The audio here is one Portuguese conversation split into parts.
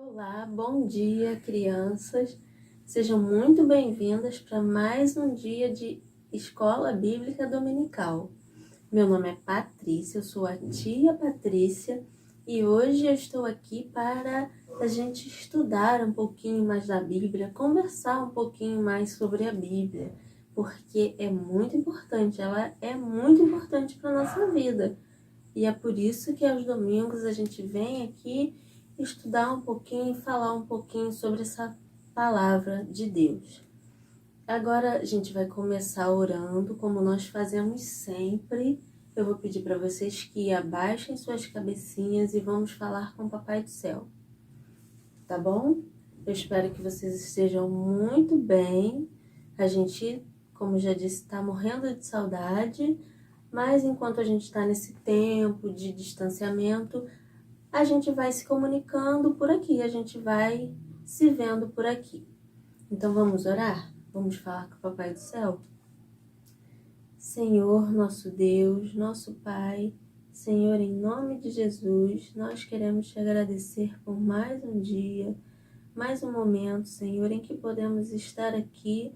Olá, bom dia, crianças. Sejam muito bem-vindas para mais um dia de Escola Bíblica Dominical. Meu nome é Patrícia, eu sou a tia Patrícia e hoje eu estou aqui para a gente estudar um pouquinho mais da Bíblia, conversar um pouquinho mais sobre a Bíblia, porque é muito importante, ela é muito importante para a nossa vida. E é por isso que aos domingos a gente vem aqui estudar um pouquinho, falar um pouquinho sobre essa palavra de Deus. Agora a gente vai começar orando, como nós fazemos sempre. Eu vou pedir para vocês que abaixem suas cabecinhas e vamos falar com o Papai do Céu. Tá bom? Eu espero que vocês estejam muito bem. A gente, como já disse, está morrendo de saudade, mas enquanto a gente está nesse tempo de distanciamento, a gente vai se comunicando por aqui, a gente vai se vendo por aqui. Então vamos orar? Vamos falar com o Papai do Céu? Senhor, nosso Deus, nosso Pai, Senhor, em nome de Jesus, nós queremos te agradecer por mais um dia, mais um momento, Senhor, em que podemos estar aqui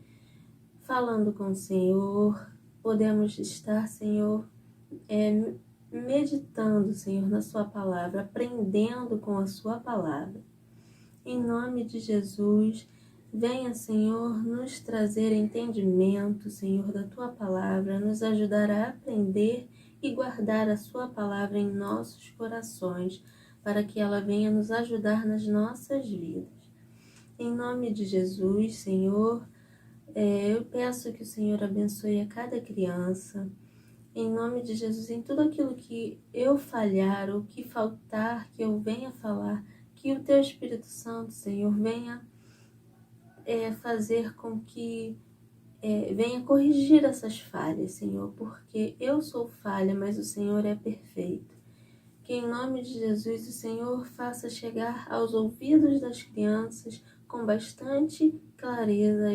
falando com o Senhor, podemos estar, Senhor, meditando, Senhor, na sua palavra, aprendendo com a sua palavra. Em nome de Jesus, venha, Senhor, nos trazer entendimento, Senhor, da tua palavra, nos ajudar a aprender e guardar a sua palavra em nossos corações, para que ela venha nos ajudar nas nossas vidas. Em nome de Jesus, Senhor, eu peço que o Senhor abençoe a cada criança. Em nome de Jesus, em tudo aquilo que eu falhar ou que faltar, que eu venha falar, que o Teu Espírito Santo, Senhor, venha fazer com que venha corrigir essas falhas, Senhor, porque eu sou falha, mas o Senhor é perfeito. Que em nome de Jesus o Senhor faça chegar aos ouvidos das crianças com bastante clareza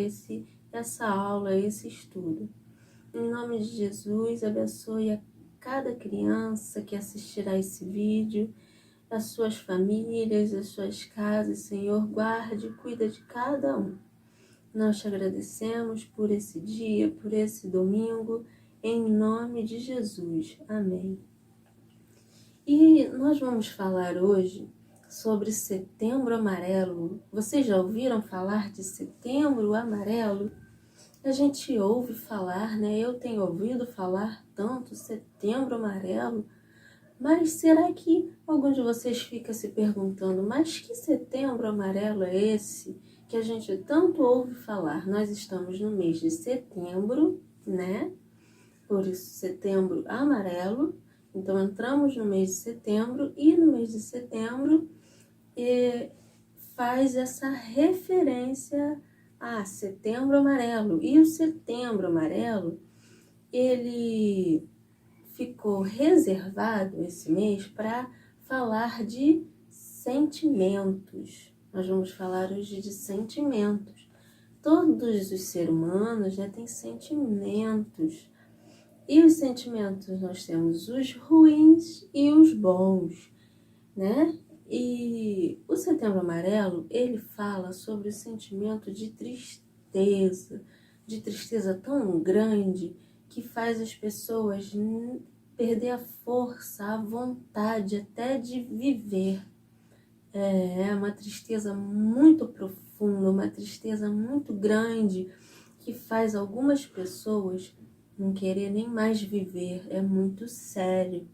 essa aula, esse estudo. Em nome de Jesus, abençoe a cada criança que assistirá esse vídeo, as suas famílias, as suas casas, Senhor, guarde e cuida de cada um. Nós te agradecemos por esse dia, por esse domingo, em nome de Jesus. Amém. E nós vamos falar hoje sobre Setembro Amarelo. Vocês já ouviram falar de Setembro Amarelo? A gente ouve falar, né? Eu tenho ouvido falar tanto Setembro Amarelo, mas será que alguns de vocês ficam se perguntando, mas que Setembro Amarelo é esse que a gente tanto ouve falar? Nós estamos no mês de setembro, né? Por isso, Setembro Amarelo. Então, entramos no mês de setembro e no mês de setembro faz essa referência a Setembro Amarelo. E o Setembro Amarelo, ele ficou reservado esse mês para falar de sentimentos. Nós vamos falar hoje de sentimentos. Todos os seres humanos têm sentimentos. E os sentimentos, nós temos os ruins e os bons, né? E o Setembro Amarelo, ele fala sobre o sentimento de tristeza tão grande que faz as pessoas perder a força, a vontade até de viver. É uma tristeza muito profunda, uma tristeza muito grande que faz algumas pessoas não querer nem mais viver. É muito sério.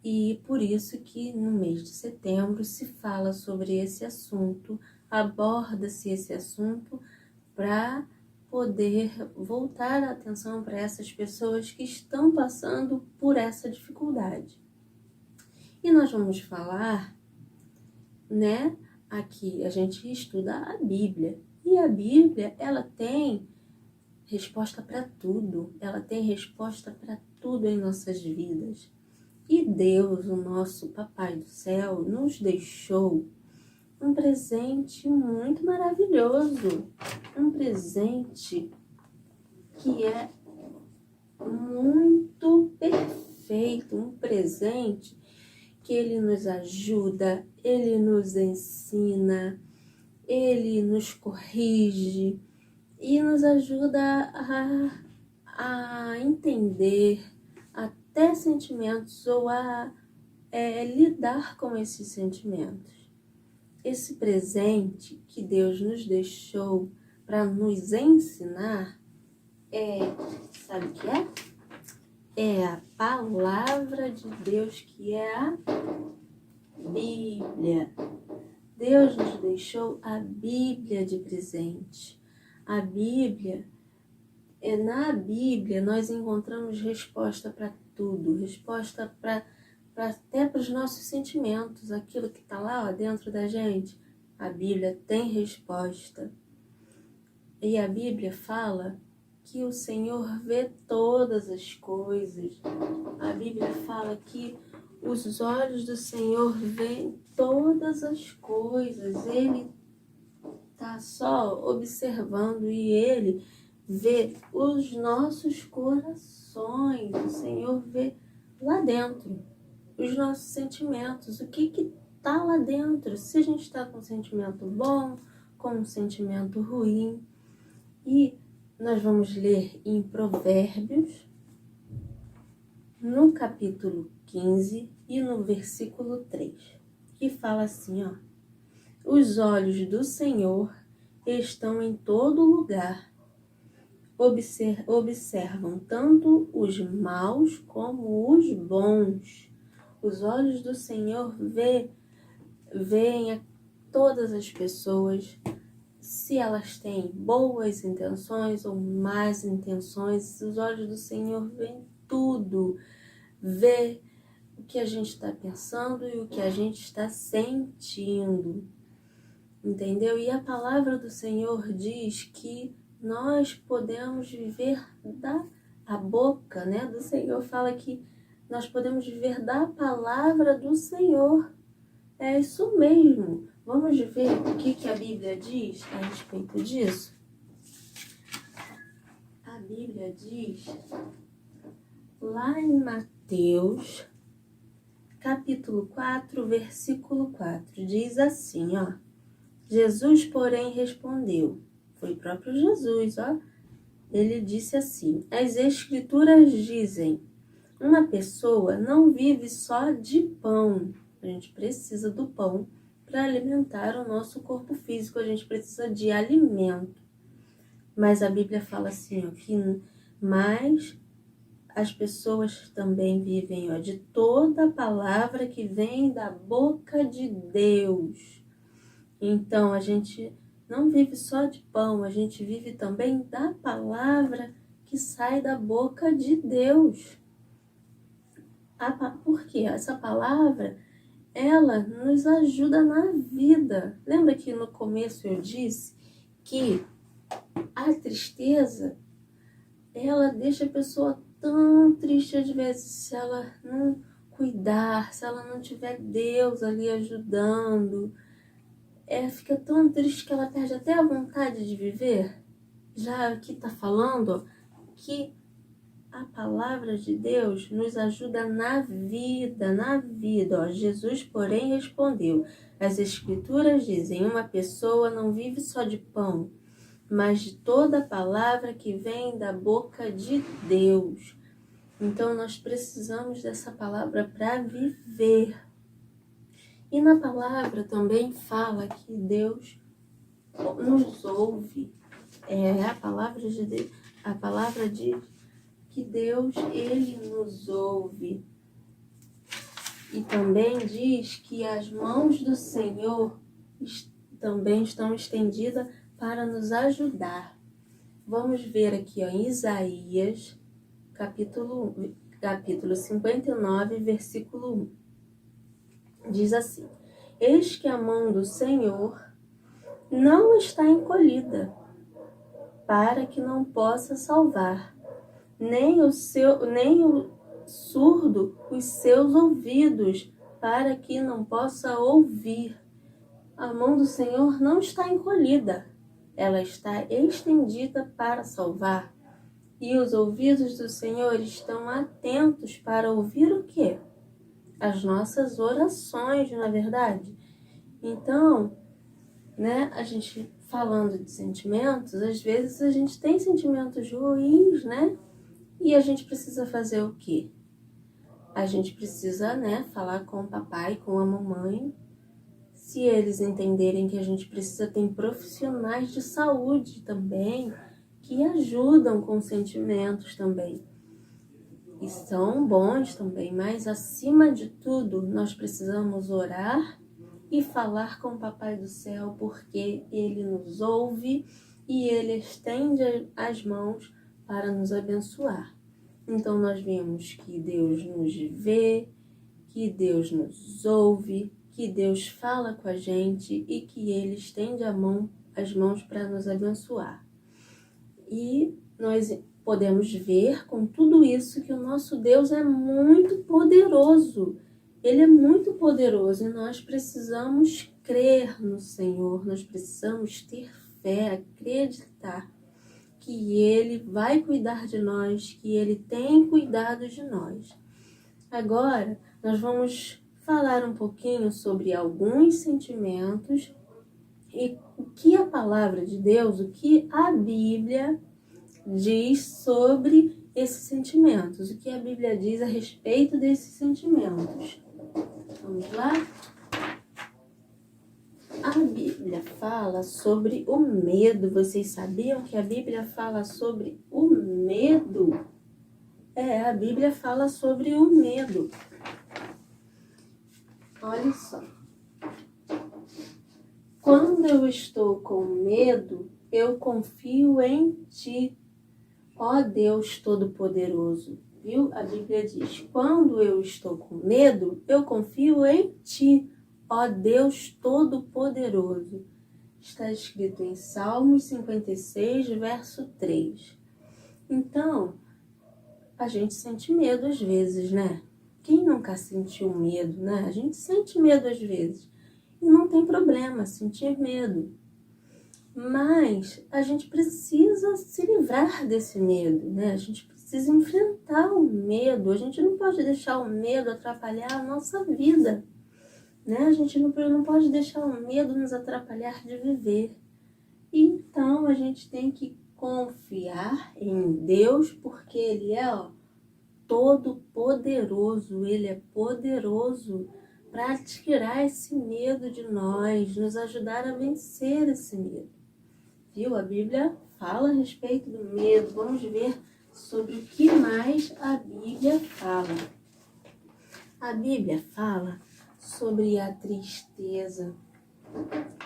E por isso que no mês de setembro se fala sobre esse assunto, aborda-se esse assunto para poder voltar a atenção para essas pessoas que estão passando por essa dificuldade. E nós vamos falar, né? Aqui a gente estuda a Bíblia. E a Bíblia, ela tem resposta para tudo. Ela tem resposta para tudo em nossas vidas. E Deus, o nosso Papai do Céu, nos deixou um presente muito maravilhoso. Um presente que é muito perfeito. Um presente porque Ele nos ajuda, Ele nos ensina, Ele nos corrige e nos ajuda a entender até sentimentos ou a lidar com esses sentimentos. Esse presente que Deus nos deixou para nos ensinar sabe o que é? É a palavra de Deus, que é a Bíblia. Deus nos deixou a Bíblia de presente. A Bíblia, na Bíblia nós encontramos resposta para tudo, resposta até para os nossos sentimentos, aquilo que está lá dentro da gente. A Bíblia tem resposta. E a Bíblia fala que o Senhor vê todas as coisas. A Bíblia fala que os olhos do Senhor veem todas as coisas. Ele está só observando e Ele vê os nossos corações. O Senhor vê lá dentro os nossos sentimentos. O que está lá dentro? Se a gente está com um sentimento bom, com um sentimento ruim. E nós vamos ler em Provérbios, no capítulo 15 e no versículo 3, que fala assim, ó: os olhos do Senhor estão em todo lugar, observam tanto os maus como os bons. Os olhos do Senhor veem a todas as pessoas, se elas têm boas intenções ou más intenções. Os olhos do Senhor veem tudo, vê o que a gente está pensando e o que a gente está sentindo, entendeu? E a palavra do Senhor diz que nós podemos viver a boca, né, do Senhor fala que nós podemos viver da palavra do Senhor. É isso mesmo. Vamos ver o que a Bíblia diz a respeito disso? A Bíblia diz, lá em Mateus, capítulo 4, versículo 4, diz assim, ó: Jesus, porém, respondeu, foi o próprio Jesus, ó, ele disse assim: as Escrituras dizem, uma pessoa não vive só de pão. A gente precisa do pão para alimentar o nosso corpo físico, a gente precisa de alimento. Mas a Bíblia fala assim, ó, que mas as pessoas também vivem, ó, de toda a palavra que vem da boca de Deus. Então a gente não vive só de pão, a gente vive também da palavra que sai da boca de Deus. Por quê? Essa palavra, ela nos ajuda na vida. Lembra que no começo eu disse que a tristeza, ela deixa a pessoa tão triste às vezes, se ela não cuidar, se ela não tiver Deus ali ajudando. Fica tão triste que ela perde até a vontade de viver. Já aqui está falando que a palavra de Deus nos ajuda na vida. Ó, Jesus, porém, respondeu, as Escrituras dizem, uma pessoa não vive só de pão, mas de toda a palavra que vem da boca de Deus. Então, nós precisamos dessa palavra para viver. E na palavra também fala que Deus nos ouve. A palavra de Deus, a palavra diz que Deus, Ele nos ouve. E também diz que as mãos do Senhor também estão estendidas para nos ajudar. Vamos ver aqui, ó, em Isaías, capítulo 59, versículo 1. Diz assim: eis que a mão do Senhor não está encolhida, para que não possa salvar, nem o surdo os seus ouvidos, para que não possa ouvir. A mão do Senhor não está encolhida, ela está estendida para salvar. E os ouvidos do Senhor estão atentos para ouvir o quê? as nossas orações, na verdade. Então, né, a gente falando de sentimentos, às vezes a gente tem sentimentos ruins, né? E a gente precisa fazer o quê? A gente precisa, né, falar com o papai, com a mamãe. Se eles entenderem que a gente precisa, tem profissionais de saúde também que ajudam com sentimentos também. E são bons também, mas acima de tudo, nós precisamos orar e falar com o Papai do Céu, porque Ele nos ouve e Ele estende as mãos para nos abençoar. Então nós vimos que Deus nos vê, que Deus nos ouve, que Deus fala com a gente e que Ele estende as mãos para nos abençoar. E nós podemos ver com tudo isso que o nosso Deus é muito poderoso. Ele é muito poderoso e nós precisamos crer no Senhor, nós precisamos ter fé, acreditar que Ele vai cuidar de nós, que Ele tem cuidado de nós. Agora, nós vamos falar um pouquinho sobre alguns sentimentos e o que a palavra de Deus, o que a Bíblia diz sobre esses sentimentos, o que a Bíblia diz a respeito desses sentimentos. Vamos lá? A Bíblia fala sobre o medo. Vocês sabiam que a Bíblia fala sobre o medo? A Bíblia fala sobre o medo. Olha só. Quando eu estou com medo, eu confio em Ti, ó Deus Todo-Poderoso. Viu? A Bíblia diz, quando eu estou com medo, eu confio em Ti, ó Deus Todo-Poderoso. Está escrito em Salmos 56, verso 3. Então, a gente sente medo às vezes, né? Quem nunca sentiu medo, né? A gente sente medo às vezes. E não tem problema sentir medo. Mas a gente precisa se livrar desse medo, né? A gente precisa enfrentar o medo. A gente não pode deixar o medo atrapalhar a nossa vida, né? A gente não pode deixar o medo nos atrapalhar de viver. Então a gente tem que confiar em Deus, porque Ele é, todo poderoso. Ele é poderoso para tirar esse medo de nós, nos ajudar a vencer esse medo. Viu? A Bíblia fala a respeito do medo. Vamos ver sobre o que mais a Bíblia fala. A Bíblia fala sobre a tristeza.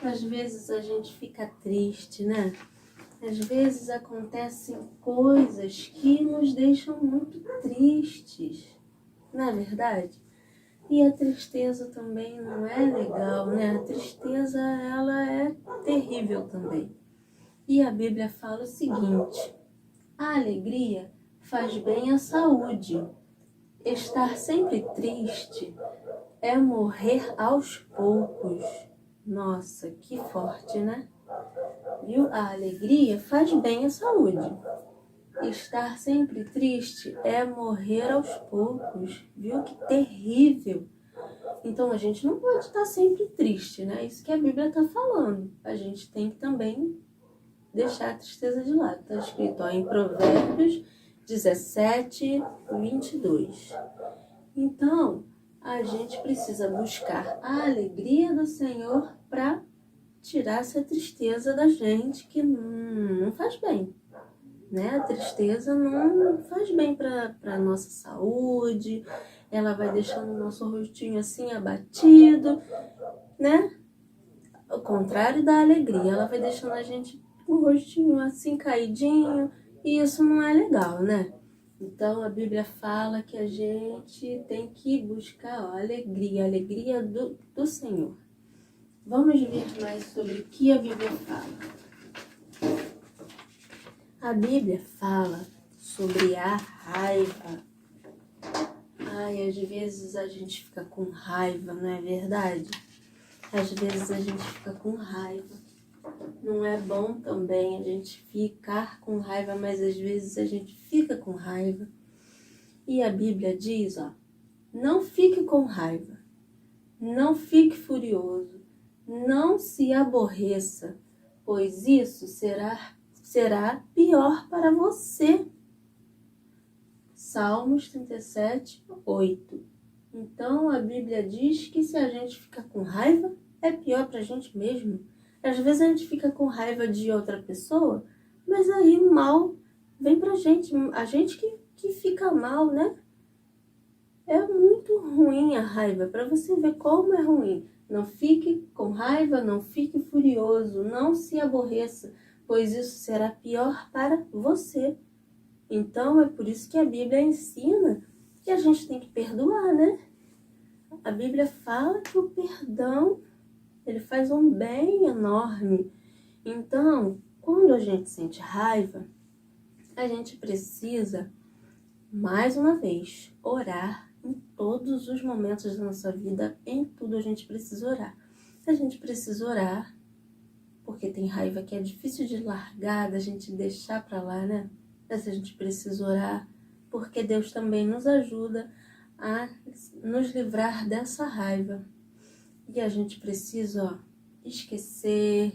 Às vezes a gente fica triste, né? Às vezes acontecem coisas que nos deixam muito tristes, não é verdade? E a tristeza também não é legal, né? A tristeza, ela é terrível também. E a Bíblia fala o seguinte: a alegria faz bem à saúde. Estar sempre triste é morrer aos poucos. Nossa, que forte, né? Viu? A alegria faz bem à saúde. Estar sempre triste é morrer aos poucos. Viu? Que terrível. Então a gente não pode estar sempre triste, né? Isso que a Bíblia está falando. A gente tem que também deixar a tristeza de lado. Está escrito em Provérbios 17, 22. Então, a gente precisa buscar a alegria do Senhor para tirar essa tristeza da gente que não faz bem, né? A tristeza não faz bem para a nossa saúde, ela vai deixando o nosso rostinho assim abatido, né? Ao contrário da alegria, ela vai deixando a gente com o rostinho assim caidinho, e isso não é legal, né? Então a Bíblia fala que a gente tem que buscar a alegria do Senhor. Vamos ver mais sobre o que a Bíblia fala. A Bíblia fala sobre a raiva. Ai, às vezes a gente fica com raiva, não é verdade? Às vezes a gente fica com raiva. Não é bom também a gente ficar com raiva, mas às vezes a gente fica com raiva. E a Bíblia diz, Não fique com raiva, não fique furioso, não se aborreça, pois isso será pior para você. Salmos 37, 8. Então a Bíblia diz que se a gente fica com raiva, é pior para a gente mesmo. Às vezes a gente fica com raiva de outra pessoa, mas aí o mal vem pra gente, a gente que fica mal, né? É muito ruim a raiva, para você ver como é ruim. Não fique com raiva, não fique furioso, não se aborreça, pois isso será pior para você. Então é por isso que a Bíblia ensina que a gente tem que perdoar, né? A Bíblia fala que o perdão, ele faz um bem enorme. Então, quando a gente sente raiva, a gente precisa, mais uma vez, orar em todos os momentos da nossa vida, em tudo a gente precisa orar. A gente precisa orar, porque tem raiva que é difícil de largar, da gente deixar pra lá, né? Mas a gente precisa orar, porque Deus também nos ajuda a nos livrar dessa raiva. E a gente precisa, esquecer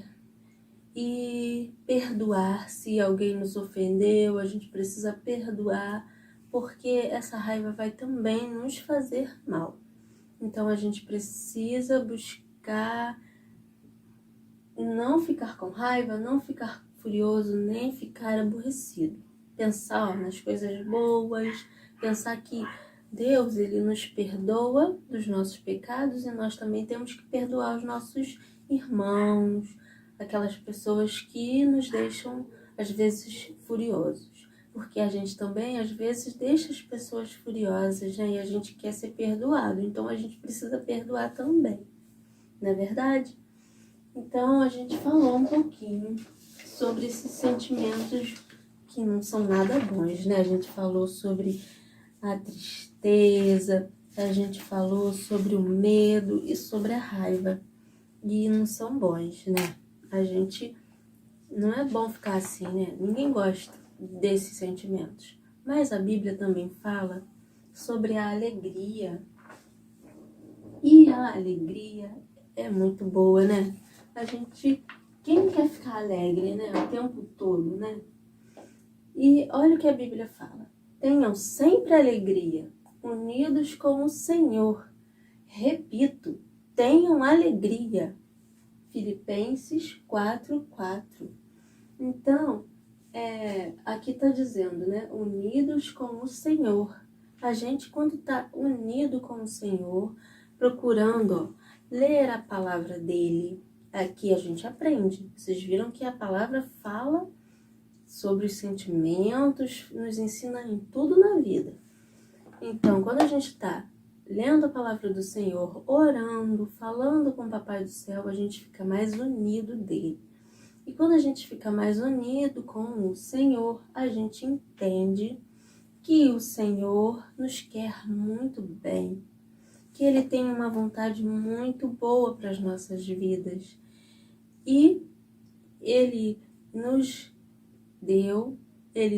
e perdoar. Se alguém nos ofendeu, a gente precisa perdoar, porque essa raiva vai também nos fazer mal. Então a gente precisa buscar não ficar com raiva, não ficar furioso, nem ficar aborrecido. Pensar nas coisas boas, pensar que Deus, ele nos perdoa dos nossos pecados e nós também temos que perdoar os nossos irmãos, aquelas pessoas que nos deixam, às vezes, furiosos. Porque a gente também, às vezes, deixa as pessoas furiosas, né? E a gente quer ser perdoado. Então, a gente precisa perdoar também. Não é verdade? Então, a gente falou um pouquinho sobre esses sentimentos que não são nada bons, né? A gente falou sobre a tristeza, a gente falou sobre o medo e sobre a raiva. E não são bons, né? A gente não é bom ficar assim, né? Ninguém gosta desses sentimentos. Mas a Bíblia também fala sobre a alegria. E a alegria é muito boa, né? Quem quer ficar alegre, né? O tempo todo, né? E olha o que a Bíblia fala. Tenham sempre alegria, unidos com o Senhor. Repito, tenham alegria. Filipenses 4:4. Então, aqui está dizendo, né? Unidos com o Senhor. A gente, quando está unido com o Senhor, procurando ler a palavra dele, aqui a gente aprende. Vocês viram que a palavra fala sobre os sentimentos, nos ensina em tudo na vida. Então, quando a gente está lendo a palavra do Senhor, orando, falando com o Papai do Céu, a gente fica mais unido dele. E quando a gente fica mais unido com o Senhor, a gente entende que o Senhor nos quer muito bem, que Ele tem uma vontade muito boa para as nossas vidas. E Ele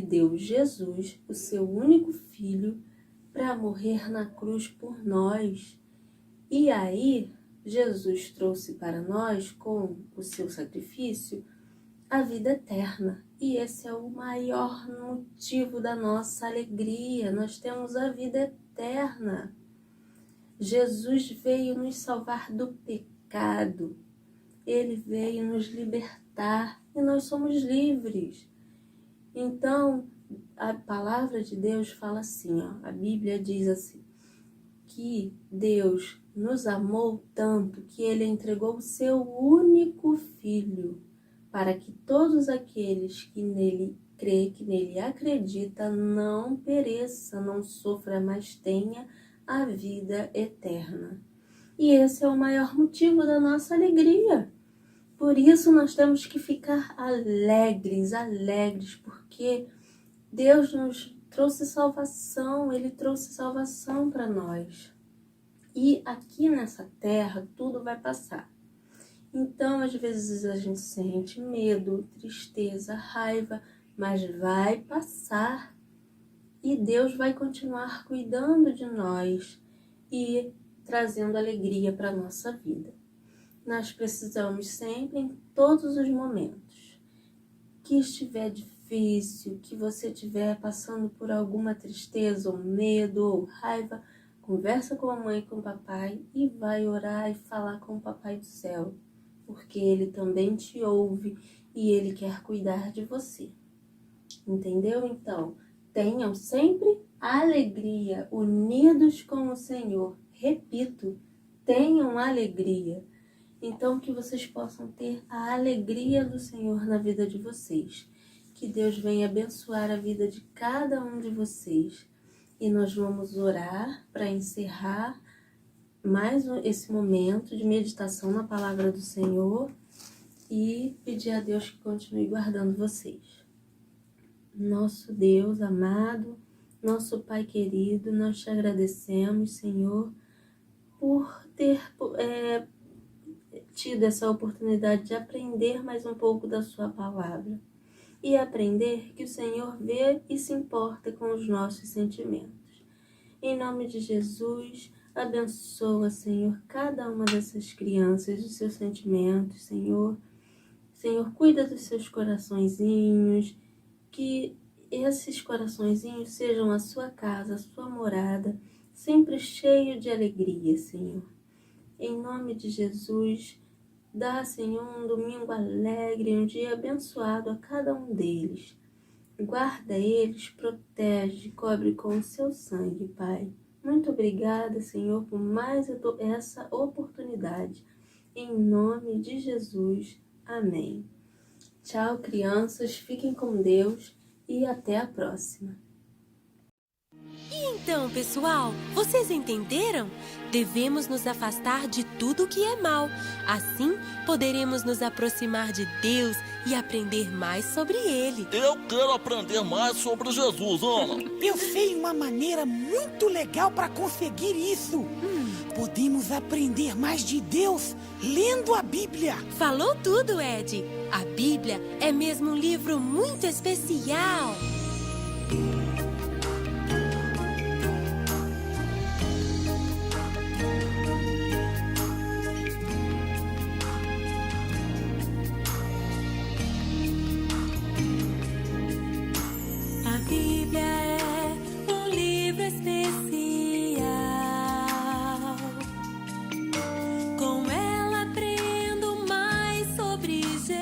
deu Jesus, o seu único filho, para morrer na cruz por nós. E aí, Jesus trouxe para nós, com o seu sacrifício, a vida eterna. E esse é o maior motivo da nossa alegria. Nós temos a vida eterna. Jesus veio nos salvar do pecado. Ele veio nos libertar e nós somos livres. Então, a palavra de Deus fala assim, ó, a Bíblia diz assim, que Deus nos amou tanto que Ele entregou o seu único Filho, para que todos aqueles que nele crê, que nele acredita, não pereça, não sofra, mas tenha a vida eterna. E esse é o maior motivo da nossa alegria. Por isso nós temos que ficar alegres, porque Deus nos trouxe salvação, Ele trouxe salvação para nós. E aqui nessa terra tudo vai passar. Então, às vezes a gente sente medo, tristeza, raiva, mas vai passar. E Deus vai continuar cuidando de nós. e trazendo alegria para a nossa vida. Nós precisamos sempre, em todos os momentos, que estiver difícil, que você estiver passando por alguma tristeza, ou medo, ou raiva, conversa com a mãe e com o papai e vai orar e falar com o Papai do Céu, porque Ele também te ouve e Ele quer cuidar de você. Entendeu? Então, tenham sempre alegria, unidos com o Senhor. Repito, tenham alegria. Então, que vocês possam ter a alegria do Senhor na vida de vocês. Que Deus venha abençoar a vida de cada um de vocês. E nós vamos orar para encerrar mais esse momento de meditação na palavra do Senhor e pedir a Deus que continue guardando vocês. Nosso Deus amado, nosso Pai querido, nós te agradecemos, Senhor, por ter tido essa oportunidade de aprender mais um pouco da sua palavra e aprender que o Senhor vê e se importa com os nossos sentimentos. Em nome de Jesus, abençoa, Senhor, cada uma dessas crianças, os seus sentimentos, Senhor. Senhor, cuida dos seus coraçõezinhos, que esses coraçõezinhos sejam a sua casa, a sua morada, sempre cheio de alegria, Senhor. Em nome de Jesus, dá, Senhor, um domingo alegre, um dia abençoado a cada um deles. Guarda eles, protege, cobre com o seu sangue, Pai. Muito obrigada, Senhor, por mais essa oportunidade. Em nome de Jesus. Amém. Tchau, crianças. Fiquem com Deus e até a próxima. E então, pessoal, vocês entenderam? Devemos nos afastar de tudo que é mal. Assim, poderemos nos aproximar de Deus e aprender mais sobre Ele. Eu quero aprender mais sobre Jesus, Ana. Eu sei uma maneira muito legal para conseguir isso. Podemos aprender mais de Deus lendo a Bíblia. Falou tudo, Ed. A Bíblia é mesmo um livro muito especial. A Bíblia é um livro especial. Com ela aprendo mais sobre Jesus.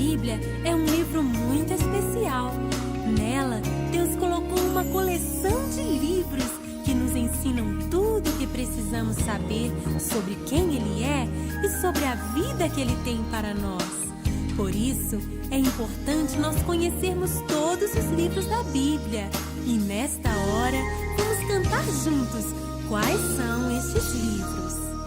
Bíblia é um livro muito especial. Nela, Deus colocou uma coleção de livros que nos ensinam tudo o que precisamos saber sobre quem Ele é e sobre a vida que Ele tem para nós. Por isso, é importante nós conhecermos todos os livros da Bíblia. E nesta hora, vamos cantar juntos quais são estes livros.